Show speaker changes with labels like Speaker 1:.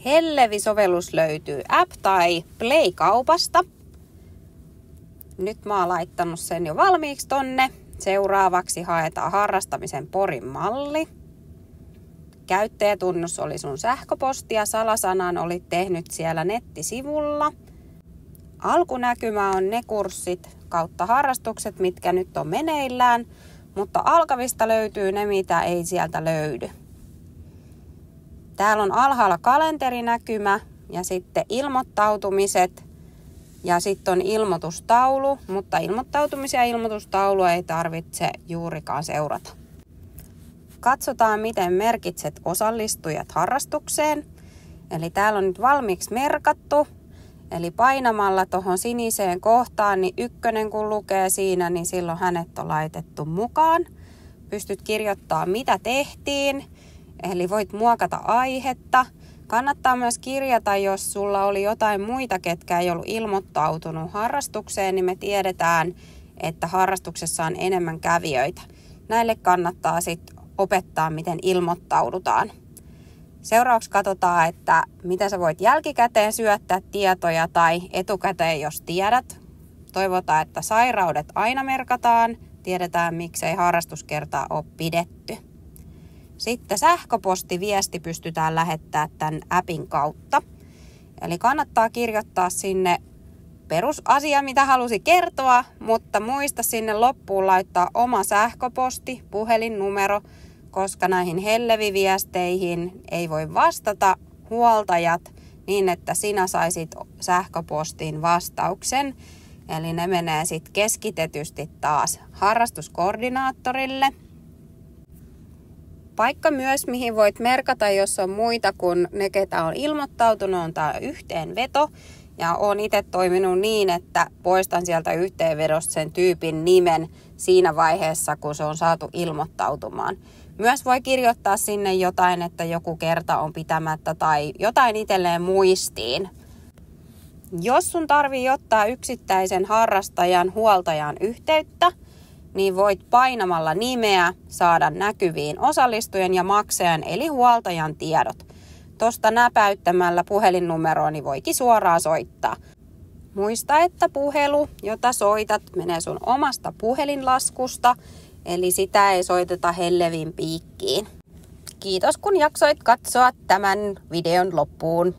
Speaker 1: Hellevi-sovellus löytyy App tai Play-kaupasta. Nyt mä oon laittanut sen jo valmiiksi tonne. Seuraavaksi haetaan harrastamisen Porin malli. Käyttäjätunnus oli sun sähköposti ja salasanan olit tehnyt siellä nettisivulla. Alkunäkymä on ne kurssit kautta harrastukset, mitkä nyt on meneillään, mutta alkavista löytyy ne, mitä ei sieltä löydy. Täällä on alhaalla kalenterinäkymä ja sitten ilmoittautumiset ja sitten on ilmoitustaulu, mutta ilmoittautumisia ja ilmoitustaulua ei tarvitse juurikaan seurata. Katsotaan, miten merkitset osallistujat harrastukseen. Eli täällä on nyt valmiiksi merkattu. Eli painamalla tuohon siniseen kohtaan, niin 1 kun lukee siinä, niin silloin hänet on laitettu mukaan. Pystyt kirjoittamaan, mitä tehtiin. Eli voit muokata aihetta. Kannattaa myös kirjata, jos sulla oli jotain muita, ketkä ei ollut ilmoittautunut harrastukseen, niin me tiedetään, että harrastuksessa on enemmän kävijöitä. Näille kannattaa sitten opettaa, miten ilmoittaudutaan. Seuraavaksi katsotaan, että mitä sä voit jälkikäteen syöttää tietoja tai etukäteen, jos tiedät. Toivotaan, että sairaudet aina merkataan. Tiedetään, miksei harrastuskertaa ole pidetty. Sitten sähköpostiviesti pystytään lähettämään tämän appin kautta. Eli kannattaa kirjoittaa sinne perusasia, mitä halusi kertoa, mutta muista sinne loppuun laittaa oma sähköposti, puhelinnumero, koska näihin Hellevi-viesteihin ei voi vastata huoltajat niin, että sinä saisit sähköpostiin vastauksen. Eli ne menee sitten keskitetysti taas harrastuskoordinaattorille. Paikka myös, mihin voit merkata, jos on muita kuin ne, ketä on ilmoittautunut, on tämä yhteenveto. Ja olen itse toiminut niin, että poistan sieltä yhteenvedosta sen tyypin nimen siinä vaiheessa, kun se on saatu ilmoittautumaan. Myös voi kirjoittaa sinne jotain, että joku kerta on pitämättä tai jotain itselleen muistiin. Jos sun tarvii ottaa yksittäisen harrastajan huoltajan yhteyttä, niin voit painamalla nimeä saada näkyviin osallistujan ja maksajan eli huoltajan tiedot. Tuosta näpäyttämällä puhelinnumeroon niin voikin suoraan soittaa. Muista, että puhelu, jota soitat, menee sun omasta puhelinlaskusta, eli sitä ei soiteta Hellevin piikkiin. Kiitos kun jaksoit katsoa tämän videon loppuun.